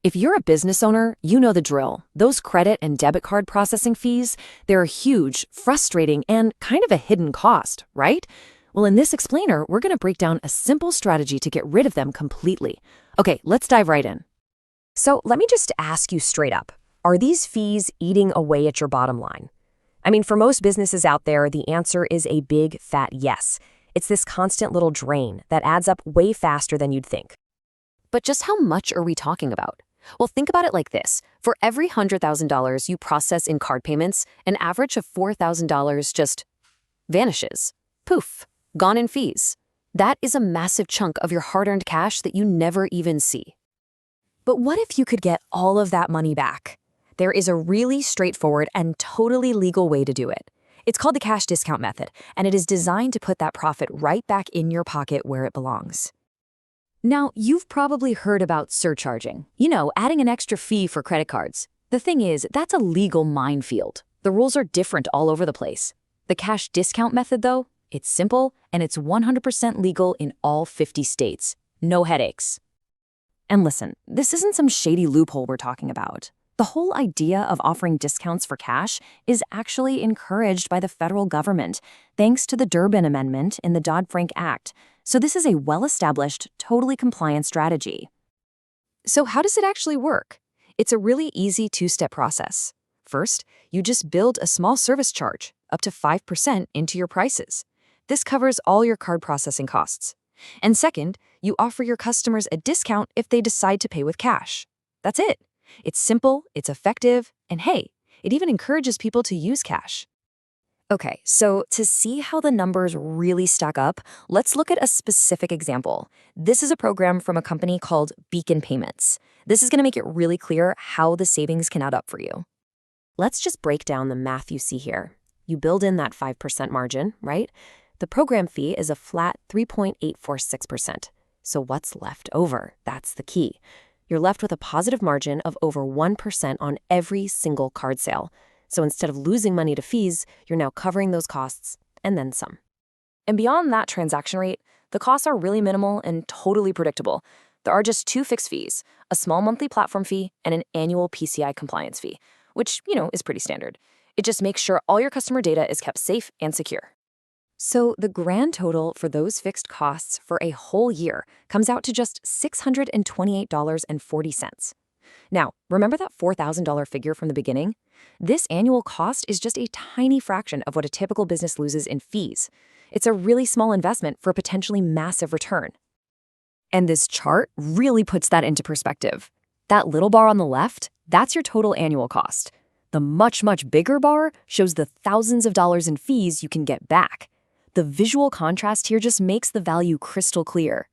If you're a business owner, you know the drill. Those credit and debit card processing fees, they're huge, frustrating, and kind of a hidden cost, right? Well, in this explainer, we're going to break down a simple strategy to get rid of them completely. Okay, let's dive right in. So let me just ask you straight up, are these fees eating away at your bottom line? I mean, for most businesses out there, the answer is a big, fat yes. It's this constant little drain that adds up way faster than you'd think. But just how much are we talking about? Well, think about it like this. For every $100,000 you process in card payments, an average of $4,000 just vanishes. Poof, gone in fees. That is a massive chunk of your hard-earned cash that you never even see. But what if you could get all of that money back? There is a really straightforward and totally legal way to do it. It's called the cash discount method, and it is designed to put that profit right back in your pocket where it belongs. Now, you've probably heard about surcharging. Adding an extra fee for credit cards. The thing is, that's a legal minefield. The rules are different all over the place. The cash discount method, though, it's simple and it's 100% legal in all 50 states. No headaches. And listen, this isn't some shady loophole we're talking about. The whole idea of offering discounts for cash is actually encouraged by the federal government, thanks to the Durbin Amendment in the Dodd-Frank Act. So this is a well-established, totally compliant strategy. So how does it actually work? It's a really easy two-step process. First, you just build a small service charge, up to 5% into your prices. This covers all your card processing costs. And second, you offer your customers a discount if they decide to pay with cash. That's it. It's simple, it's effective, and hey, it even encourages people to use cash. Okay, so to see how the numbers really stack up, let's look at a specific example. This is a program from a company called Beacon Payments. This is going to make it really clear how the savings can add up for you. Let's just break down the math you see here. You build in that 5% margin, right? The program fee is a flat 3.846%. So what's left over? That's the key. You're left with a positive margin of over 1% on every single card sale. So instead of losing money to fees, you're now covering those costs and then some. And beyond that transaction rate, the costs are really minimal and totally predictable. There are just two fixed fees, a small monthly platform fee and an annual PCI compliance fee, which, is pretty standard. It just makes sure all your customer data is kept safe and secure. So the grand total for those fixed costs for a whole year comes out to just $628.40. Now, remember that $4,000 figure from the beginning? This annual cost is just a tiny fraction of what a typical business loses in fees. It's a really small investment for a potentially massive return. And this chart really puts that into perspective. That little bar on the left, that's your total annual cost. The much, much bigger bar shows the thousands of dollars in fees you can get back. The visual contrast here just makes the value crystal clear.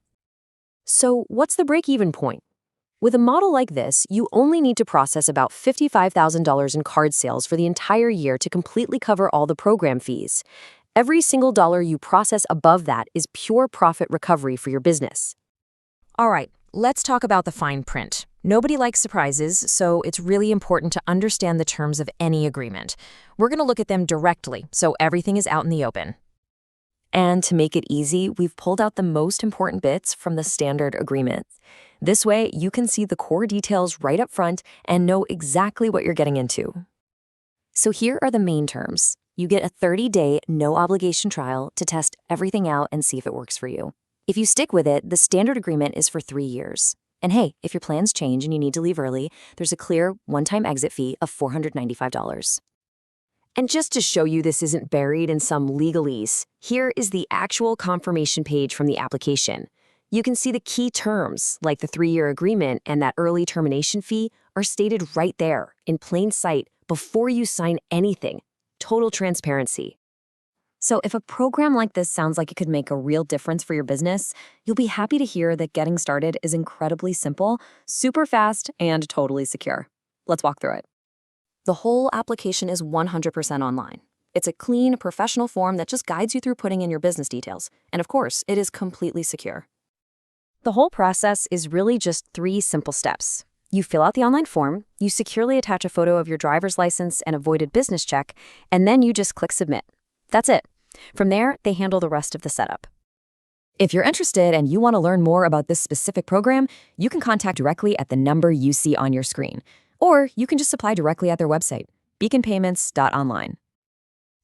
So what's the break-even point? With a model like this, you only need to process about $55,000 in card sales for the entire year to completely cover all the program fees. Every single dollar you process above that is pure profit recovery for your business. All right, let's talk about the fine print. Nobody likes surprises, so it's really important to understand the terms of any agreement. We're going to look at them directly, so everything is out in the open. And to make it easy, we've pulled out the most important bits from the standard agreement. This way, you can see the core details right up front and know exactly what you're getting into. So here are the main terms. You get a 30-day no-obligation trial to test everything out and see if it works for you. If you stick with it, the standard agreement is for 3 years. And hey, if your plans change and you need to leave early, there's a clear one-time exit fee of $495. And just to show you this isn't buried in some legalese, here is the actual confirmation page from the application. You can see the key terms, like the 3-year agreement and that early termination fee, are stated right there, in plain sight, before you sign anything. Total transparency. So if a program like this sounds like it could make a real difference for your business, you'll be happy to hear that getting started is incredibly simple, super fast, and totally secure. Let's walk through it. The whole application is 100% online. It's a clean, professional form that just guides you through putting in your business details. And of course, it is completely secure. The whole process is really just 3 simple steps. You fill out the online form, you securely attach a photo of your driver's license and a voided business check, and then you just click submit. That's it. From there, they handle the rest of the setup. If you're interested and you want to learn more about this specific program, you can contact directly at the number you see on your screen. Or you can just apply directly at their website, beaconpayments.online.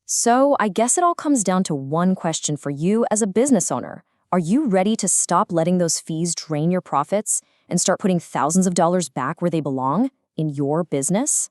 So I guess it all comes down to one question for you as a business owner. Are you ready to stop letting those fees drain your profits and start putting thousands of dollars back where they belong, in your business?